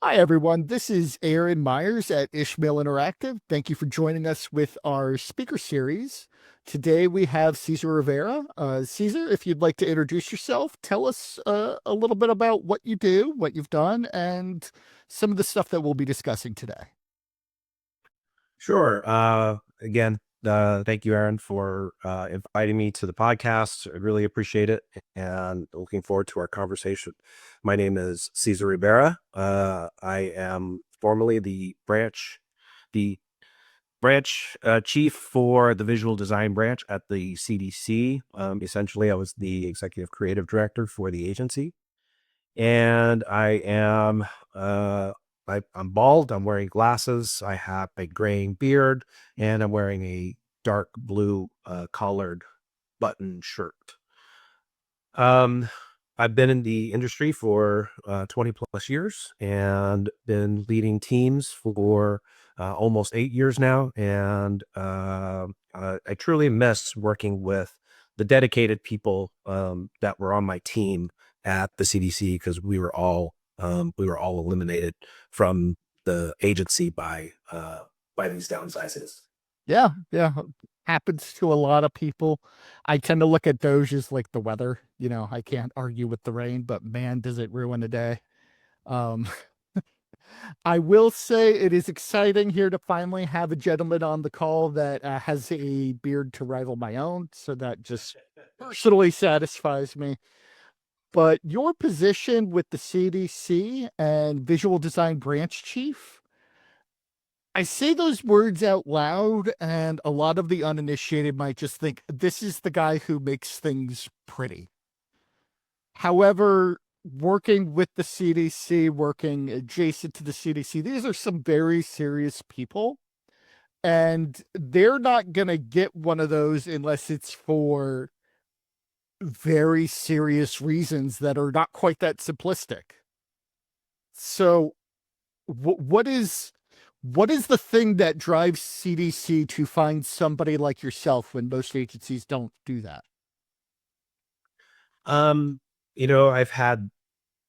Hi, everyone. This is Aaron Meyers at Ishmael Interactive. Thank you for joining us with our speaker series. Today we have Cesar Rivera. Cesar, if you'd like to introduce yourself, tell us a little bit about what you do, what you've done, and some of the stuff that we'll be discussing today. Sure. Again, thank you, Aaron, for inviting me to the podcast. I really appreciate it and looking forward to our conversation. My name is Cesar Rivera. I am formerly the branch chief for the visual design branch at the CDC. Essentially, I was the executive creative director for the agency. And uh, I'm bald. I'm wearing glasses. I have a graying beard, and I'm wearing a dark blue collared button shirt. Um, I've been in the industry for 20 plus years and been leading teams for almost 8 years now. And I truly miss working with the dedicated people that were on my team at the CDC because we were all eliminated from the agency by these downsizes. Yeah, yeah. Happens to a lot of people. I tend to look at Doge as like the weather. I can't argue with the rain, but man, does it ruin a day. Um, I will say it is exciting here to finally have a gentleman on the call that has a beard to rival my own. So that just personally satisfies me. But your position with the CDC and visual design branch chief, I say those words out loud, and a lot of the uninitiated might just think this is the guy who makes things pretty. However, working with the CDC, working adjacent to the CDC, these are some very serious people. And they're not going to get one of those unless it's for very serious reasons that are not quite that simplistic. So, what is the thing that drives CDC to find somebody like yourself when most agencies don't do that? Um, I've had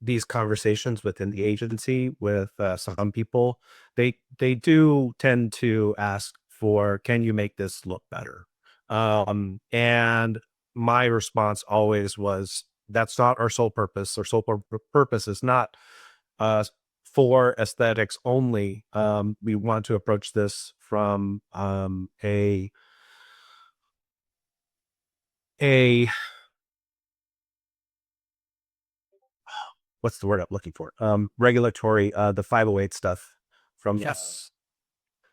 these conversations within the agency with some people. They do tend to ask for, can you make this look better? And my response always was, that's not our sole purpose. Our purpose is not uh, for aesthetics only. We want to approach this from a what's the word I'm looking for? Regulatory, the 508 stuff from Yes.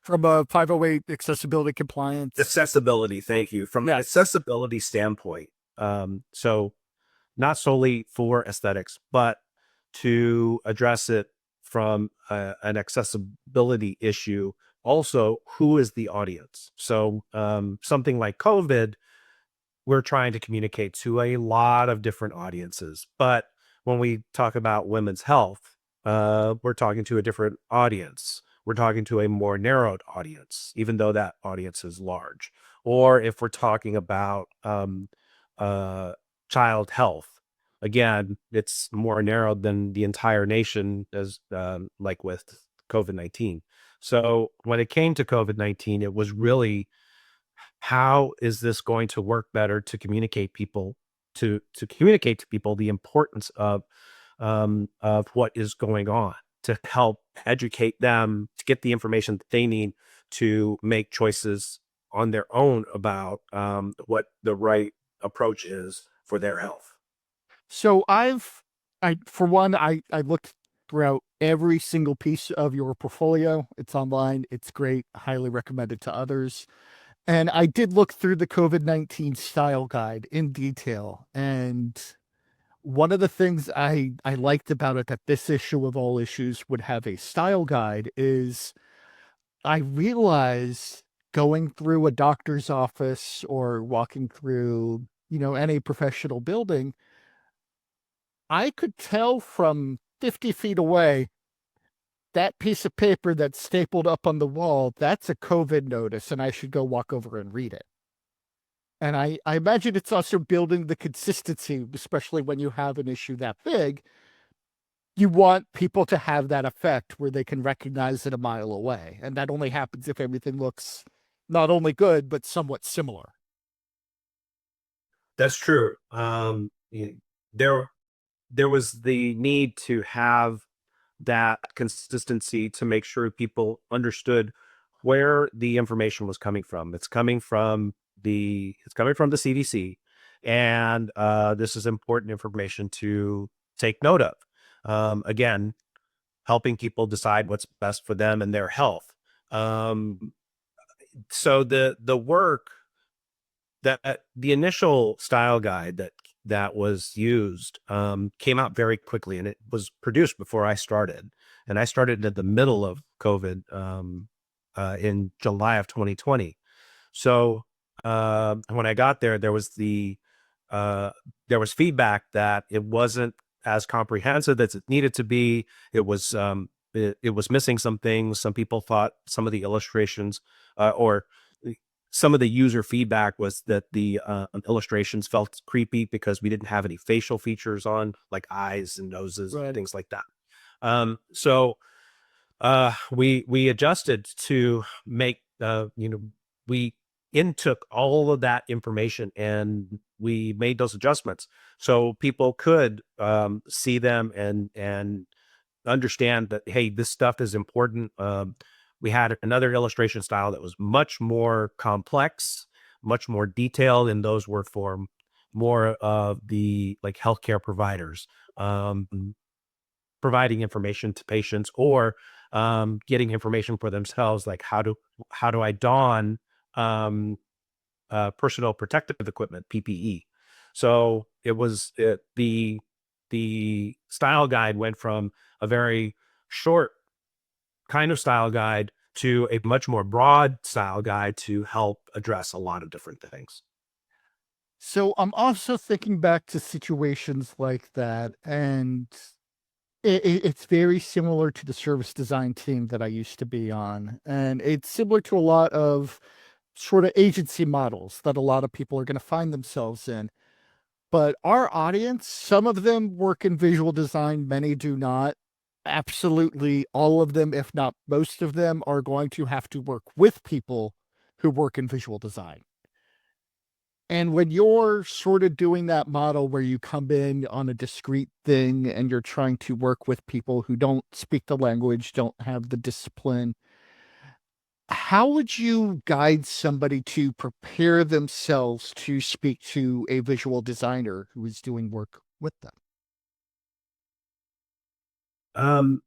From a 508 accessibility compliance. accessibility. Thank you. From an Yes. accessibility standpoint. So not solely for aesthetics, but to address it from an accessibility issue. Also, who is the audience? So something like COVID, we're trying to communicate to a lot of different audiences. But when we talk about women's health, we're talking to a different audience. We're talking to a more narrowed audience, even though that audience is large. Or if we're talking about uh, child health, again, it's more narrowed than the entire nation, as like with COVID-19. So when it came to COVID-19, it was really, how is this going to work better to communicate people to communicate to people the importance of what is going on, to help educate them, to get the information that they need to make choices on their own about what the right approach is for their health. So for one, I looked throughout every single piece of your portfolio. It's online. It's great. Highly recommended to others. And I did look through the COVID-19 style guide in detail. And one of the things I liked about it that this issue of all issues would have a style guide is I realized going through a doctor's office or walking through, any professional building, I could tell from 50 feet away that piece of paper that's stapled up on the wall, that's a COVID notice, and I should go walk over and read it. And I imagine it's also building the consistency, especially when you have an issue that big. You want people to have that effect where they can recognize it a mile away. And that only happens if everything looks not only good, but somewhat similar. That's true. There there was the need to have that consistency to make sure people understood where the information was coming from. It's coming from the CDC, and this is important information to take note of. Again, helping people decide what's best for them and their health. Um, so the work that the initial style guide that was used came out very quickly, and it was produced before I started. And I started in the middle of COVID in July of 2020. So when I got there, uh, there was feedback that it wasn't as comprehensive as it needed to be. It was missing some things. Some people thought some of the illustrations or some of the user feedback was that the illustrations felt creepy because we didn't have any facial features on, like eyes and noses, Right. things like that. So we adjusted to make we intook all of that information and we made those adjustments so people could see them and understand that, hey, this stuff is important. We had another illustration style that was much more complex, much more detailed, and those were for more of the like healthcare providers, providing information to patients or getting information for themselves, like how do I don um, personal protective equipment, PPE. So the style guide went from a very short kind of style guide to a much more broad style guide to help address a lot of different things. So I'm also thinking back to situations like that, and it's very similar to the service design team that I used to be on. And it's similar to a lot of sort of agency models that a lot of people are going to find themselves in. But our audience, some of them work in visual design, many do not. Absolutely all of them, if not most of them, are going to have to work with people who work in visual design. And when you're sort of doing that model where you come in on a discrete thing and you're trying to work with people who don't speak the language, don't have the discipline, how would you guide somebody to prepare themselves to speak to a visual designer who is doing work with them? Um,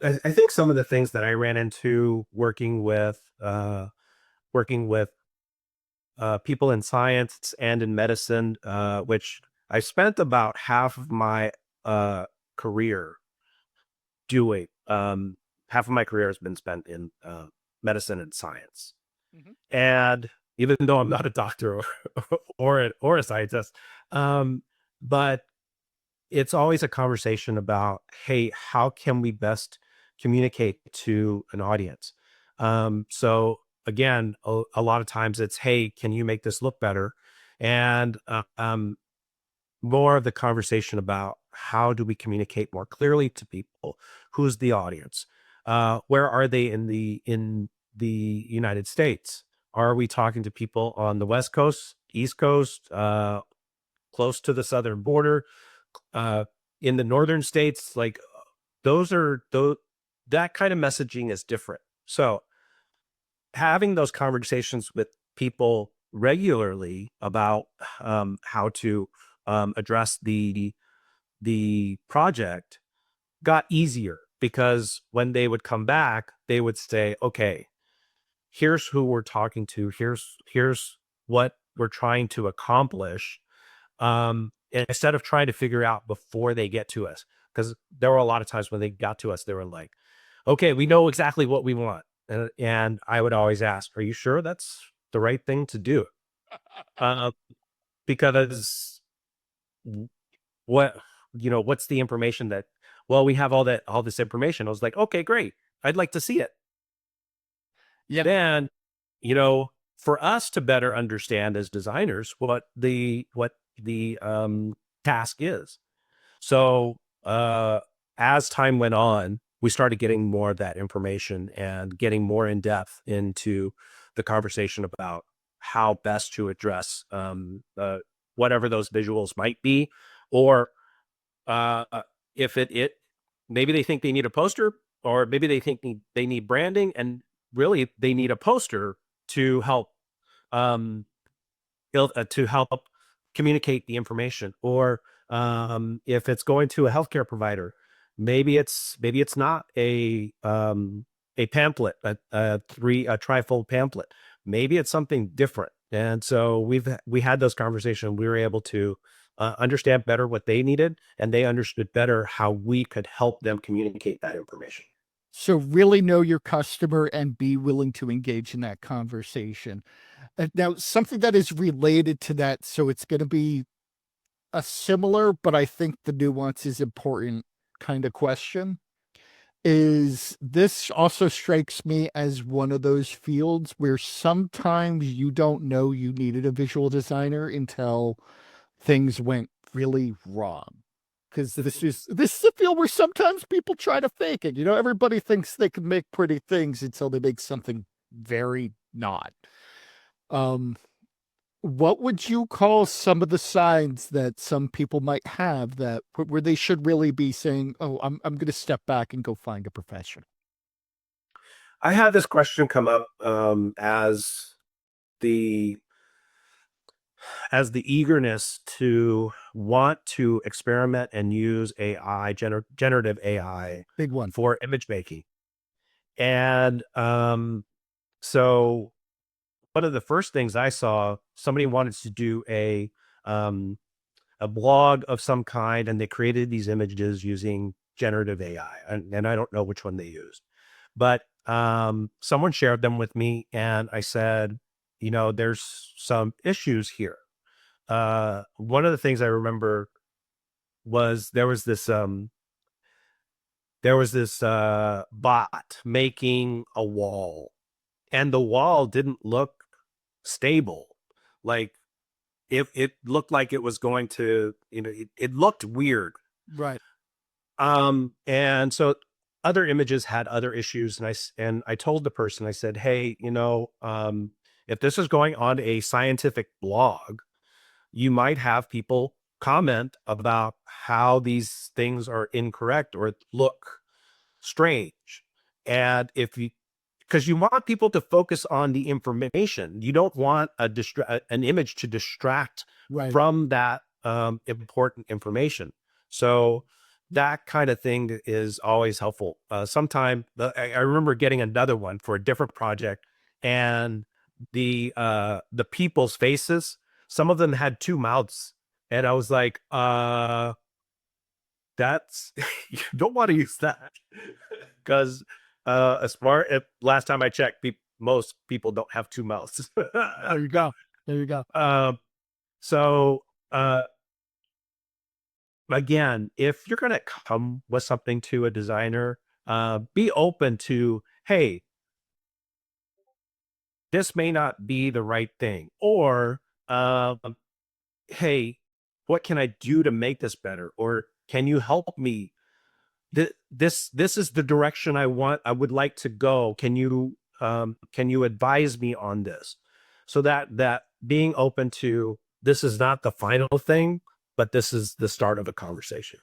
I think some of the things that I ran into working with people in science and in medicine, which I spent about half of my career doing. Half of my career has been spent in medicine and science. Mhm. And even though I'm not a doctor or a scientist, um, but it's always a conversation about, hey, how can we best communicate to an audience? So again, a lot of times it's, hey, can you make this look better? And more of the conversation about how do we communicate more clearly to people? Who's the audience? Where are they in the United States? Are we talking to people on the West Coast, East Coast, close to the southern border, uh, in the northern states? Like those that kind of messaging is different. So having those conversations with people regularly about how to address the project got easier because when they would come back, they would say, "Okay, here's who we're talking to. Here's what we're trying to accomplish." And instead of trying to figure out before they get to us, because there were a lot of times when they got to us, they were like, "Okay, we know exactly what we want," and I would always ask, "Are you sure that's the right thing to do?" Uh, because what what's the information that? Well, we have all this information. I was like, "Okay, great. I'd like to see it." Yeah. Then, you know, for us to better understand as designers what the task is. So as time went on, we started getting more of that information and getting more in depth into the conversation about how best to address whatever those visuals might be, or uh, if it maybe they think they need a poster, or maybe they think they need branding, and really they need a poster to help um, to help communicate the information. Or if it's going to a healthcare provider, maybe it's not a pamphlet, a trifold pamphlet. Maybe it's something different. And so we had those conversations. We were able to understand better what they needed, and they understood better how we could help them communicate that information. So really know your customer and be willing to engage in that conversation. Now, something that is related to that, so it's going to be a similar, but I think the nuance is important kind of question. Is this also strikes me as one of those fields where sometimes you don't know you needed a visual designer until things went really wrong. Because this is a field where sometimes people try to fake it. You know, everybody thinks they can make pretty things until they make something very not. Um, what would you call some of the signs that some people might have that where they should really be saying, "Oh, I'm going to step back and go find a professional." I had this question come up the as the eagerness to want to experiment and use generative AI Big one. for image making. And so one of the first things I saw, somebody wanted to do um, a blog of some kind, and they created these images using generative AI. And I don't know which one they used, but someone shared them with me, and I said, there's some issues here. One of the things I remember was there was this bot making a wall, and the wall didn't look stable. Like it looked like it was going to, it looked weird. Right. And so other images had other issues, and I told the person, I said, hey, if this is going on a scientific blog, you might have people comment about how these things are incorrect or look strange. And if you, because you want people to focus on the information, you don't want an image to distract Right. from that important information. So that kind of thing is always helpful. Sometime I remember getting another one for a different project, and the people's faces, some of them had two mouths, and I was like, that's you don't want to use that, because as far as last time I checked, most people don't have two mouths. There you go. There you go. um, so again, if you're going to come with something to a designer, be open to, hey, this may not be the right thing, or hey, what can I do to make this better, or can you help me? This is the direction I would like to go. Can you advise me on this? So that being open to, this is not the final thing, but this is the start of a conversation.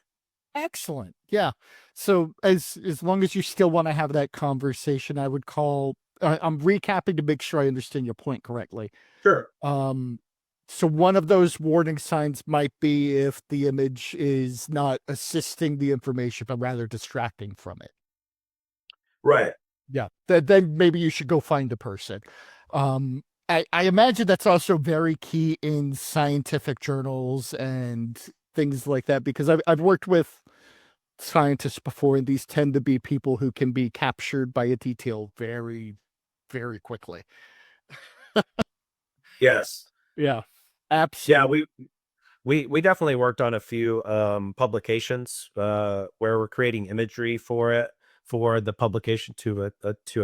Excellent. Yeah. So as long as you still want to have that conversation, I would call. I'm recapping to make sure I understand your point correctly. Sure. Um, so one of those warning signs might be if the image is not assisting the information, but rather distracting from it. Right. Yeah. Then maybe you should go find a person. I imagine that's also very key in scientific journals and things like that, because I've worked with scientists before, and these tend to be people who can be captured by a detail very, very quickly. Yes. Yeah, Yeah, absolutely. we definitely worked on a few publications where we're creating imagery for it, for the publication to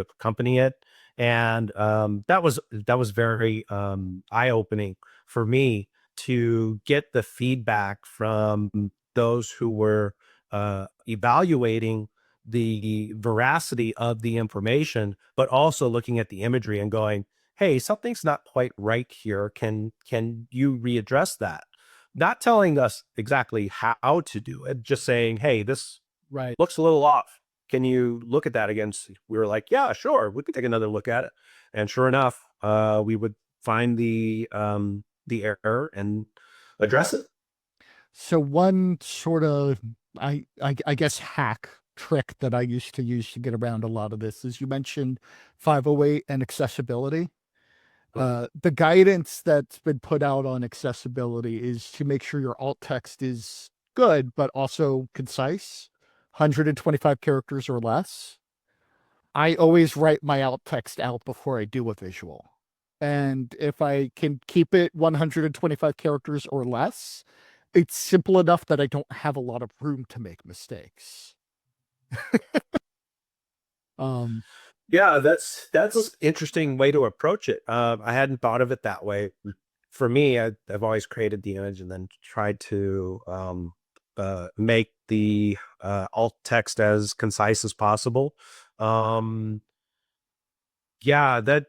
accompany it. And that was very eye-opening for me to get the feedback from those who were evaluating the veracity of the information, but also looking at the imagery and going, "Hey, something's not quite right here. Can you readdress that?" Not telling us exactly how to do it, just saying, "Hey, this Right. looks a little off. Can you look at that again?" We were like, "Yeah, sure. We could take another look at it." And sure enough, we would find the error and address it. So one sort of I guess hack trick that I used to use to get around a lot of this is you mentioned 508 and accessibility. The guidance that's been put out on accessibility is to make sure your alt text is good, but also concise, 125 characters or less. I always write my alt text out before I do a visual. And if I can keep it 125 characters or less, it's simple enough that I don't have a lot of room to make mistakes. Um, Yeah, that's an interesting way to approach it. I hadn't thought of it that way. For me, I've always created the image and then tried to make the alt text as concise as possible. Um, yeah, that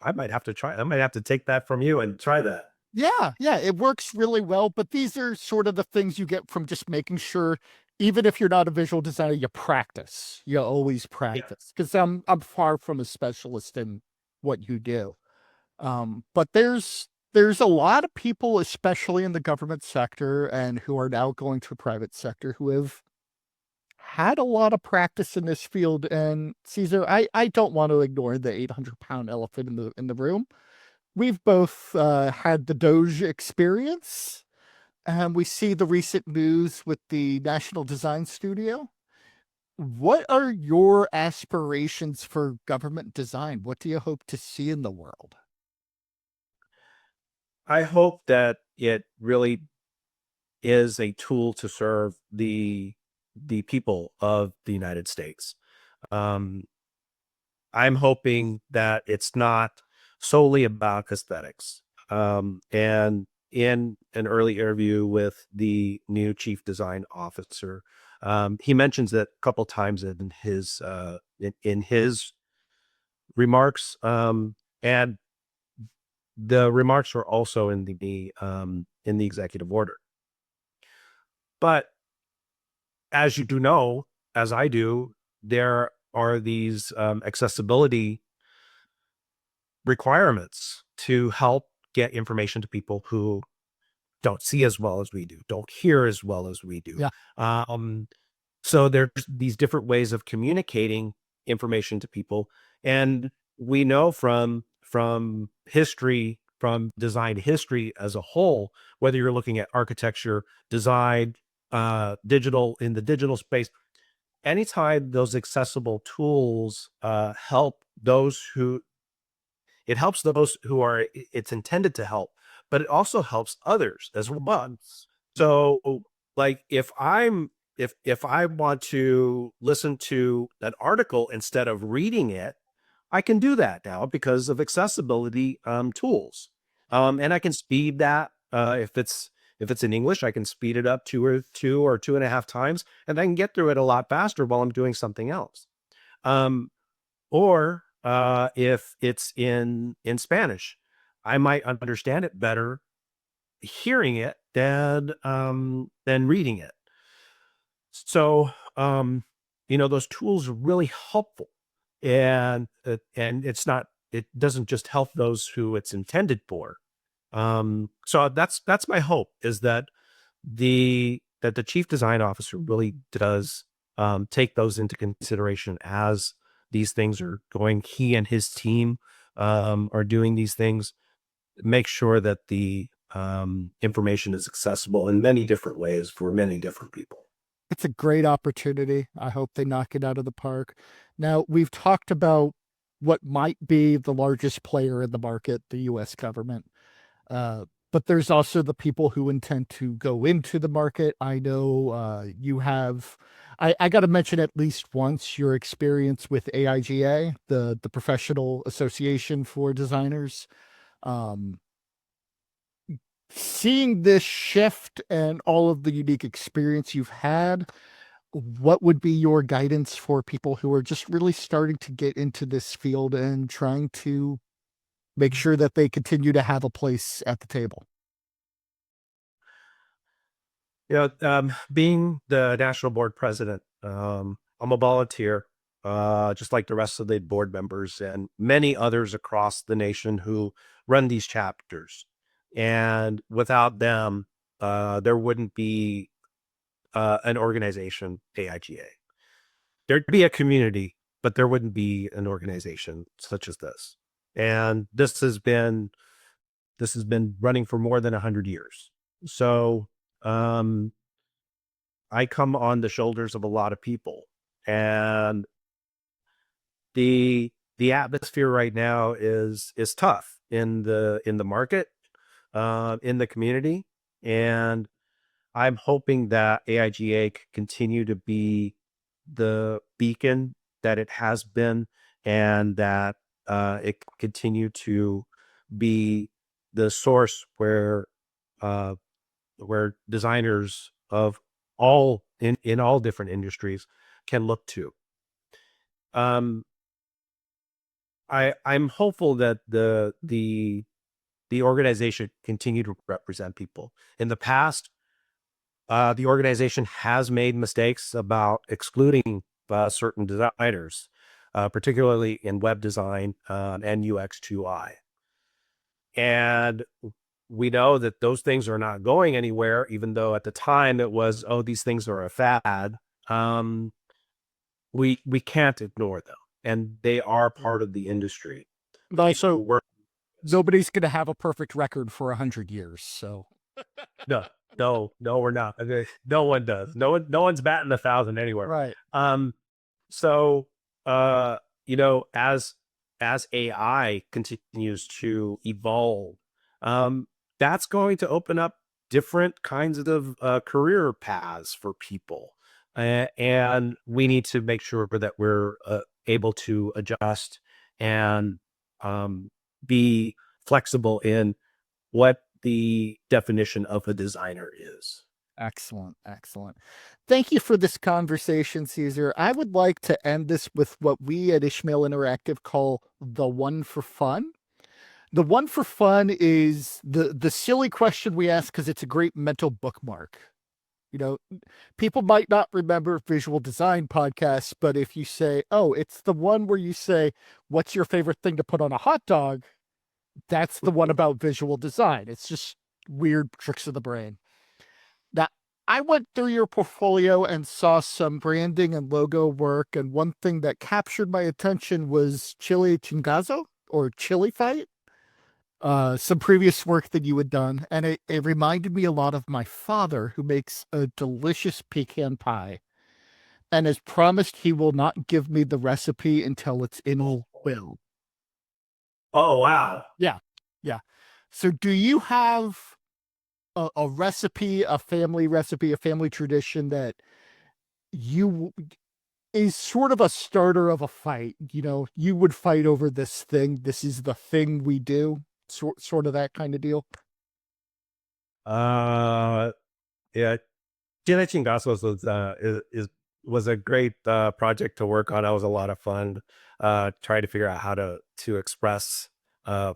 I might have to try. I might have to take that from you and try that. yeah, it works really well. But these are sort of the things you get from just making sure, even if you're not a visual designer, you practice. You always Yeah. practice because I'm far from a specialist in what you do. But there's a lot of people, especially in the government sector and who are now going to private sector, who have had a lot of practice in this field. And Caesar, I don't want to ignore the 800-pound elephant in the room. We've both had the Doge experience, and we see the recent news with the National Design Studio. What are your aspirations for government design? What do you hope to see in the world? I hope that it really is a tool to serve the people of the United States. Um, I'm hoping that it's not solely about aesthetics. And in an early interview with the new chief design officer, he mentions that a couple times in his remarks, and the remarks are also in the executive order. But as you do know, as I do, there are these accessibility requirements to help get information to people who don't see as well as we do, don't hear as well as we do. Yeah, Um, so there's these different ways of communicating information to people, and we know from history, from design history as a whole, whether you're looking at architecture, design, digital in the digital space, anytime those accessible tools help those who it helps those who are it's intended to help, but it also helps others as well. So, like if I want to listen to an article instead of reading it, I can do that now because of accessibility tools. And I can speed that if it's in English, I can speed it up two or two and a half times, and I can get through it a lot faster while I'm doing something else. Um, or if it's in Spanish, I might understand it better hearing it than reading it. So those tools are really helpful, and it doesn't just help those who it's intended for. So that's my hope, is that the chief design officer really does take those into consideration as these things are going. He and his team are doing these things. Make sure that the information is accessible in many different ways for many different people. it's a great opportunity. I hope they knock it out of the park. Now, we've talked about what might be the largest player in the market, the US government. Uh, but there's also the people who intend to go into the market. I know you have, I got to mention at least once your experience with AIGA, the Professional Association for Designers. Um, Seeing this shift and all of the unique experience you've had, what would be your guidance for people who are just really starting to get into this field and trying to make sure that they continue to have a place at the table? Being the national board president, I'm a volunteer, just like the rest of the board members and many others across the nation who run these chapters. And without them, there wouldn't be an organization, AIGA. There'd be a community, but there wouldn't be an organization such as this. And this has been running for more than 100 years. So um, I come on the shoulders of a lot of people, and the atmosphere right now is tough in the market, in the community, and I'm hoping that AIGA can continue to be the beacon that it has been, and that it can continue to be the source uh, where designers of all in all different industries can look to. Um, I'm hopeful that the organization continue to represent people. In the past, the organization has made mistakes about excluding certain designers, particularly in web design and UX UI. And we know that those things are not going anywhere, even though at the time it was, oh, these things are a fad. Um, we can't ignore them, and they are part of the industry. The Like, people who so work with us. nobody's going to have a perfect record for 100 years. So, No, no, we're not. Okay, no one does. No one's batting 1,000 anywhere. right. Um, so uh, as AI continues to evolve, um, that's going to open up different kinds of career paths for people. And we need to make sure that we're able to adjust and be flexible in what the definition of a designer is. Excellent. Excellent. Thank you for this conversation, Caesar. I would like to end this with what we at Ishmael Interactive call the one for fun. The one for fun is the silly question we ask because it's a great mental bookmark. You know, people might not remember visual design podcasts, but if you say, "Oh, it's the one where you say, what's your favorite thing to put on a hot dog?" That's the one about visual design. It's just weird tricks of the brain. Now, I went through your portfolio and saw some branding and logo work, and one thing that captured my attention was Chili Chingazo or Chili Fight, some previous work that you had done, and it reminded me a lot of my father, who makes a delicious pecan pie and has promised he will not give me the recipe until it's in a will. Oh, wow. Yeah, yeah. So, do you have a recipe, a family recipe, a family tradition that you is sort of a starter of a fight? You know, you would fight over this thing. This is the thing we do. Sort of that kind of deal. Uh, yeah, Generating Gospels was a great project to work on. That was a lot of fun. Trying to figure out how to express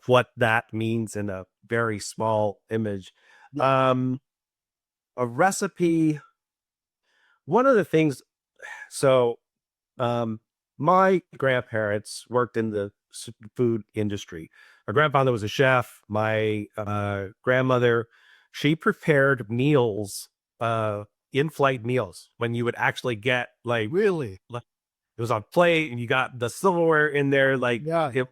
what that means in a very small image. Yeah. Um, a recipe. One of the things. So, um, my grandparents worked in the food industry. My grandfather was a chef. My grandmother, she prepared meals, in-flight meals, when you would actually get Really? it was on plate and you got the silverware in there. Yeah.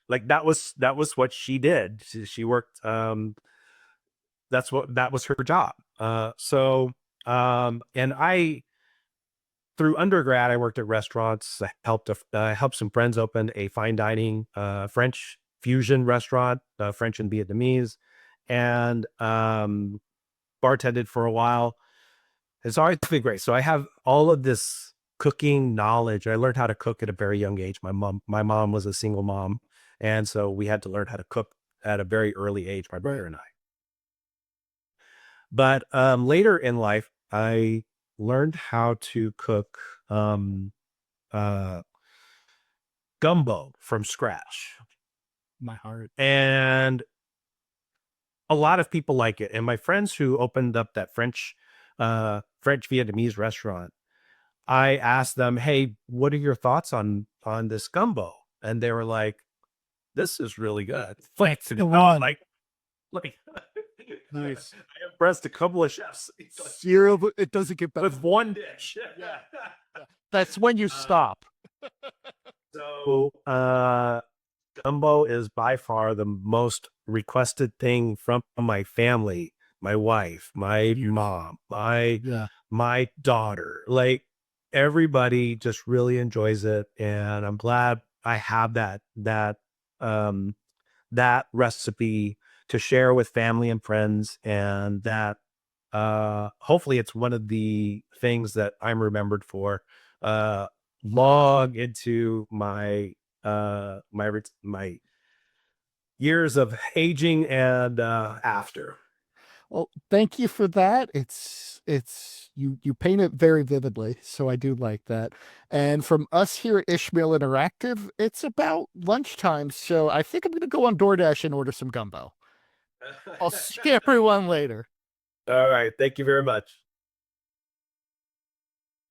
That was what she did. She worked. That was her job. And I through undergrad, I worked at restaurants. I helped some friends open a fine dining French fusion restaurant, French and Vietnamese, and bartended for a while. It's always been great. So I have all of this cooking knowledge. I learned how to cook at a very young age. My mom was a single mom, and so we had to learn how to cook at a very early age, my Right. brother and I. But later in life, I learned how to cook uh, gumbo from scratch. My heart. And a lot of people like it. And my friends who opened up that French Vietnamese restaurant, I asked them, "Hey, what are your thoughts on this gumbo?" And they were like, "This is really good." Thanks. Come on. Like Nice. I impressed a couple of chefs Zero, but it doesn't get better. with one dish. Yeah. That's when you stop. So gumbo is by far the most requested thing from my family, my wife, my mom, Yeah. my daughter. Like everybody just really enjoys it, and I'm glad I have um that recipe to share with family and friends, and that hopefully it's one of the things that I'm remembered for uh long into my years of aging and after. Well, thank you for that. It's you paint it very vividly, so I do like that. And from us here at Ishmael Interactive, it's about lunchtime, so I think I'm gonna go on DoorDash and order some gumbo. I'll see everyone later. All right, thank you very much.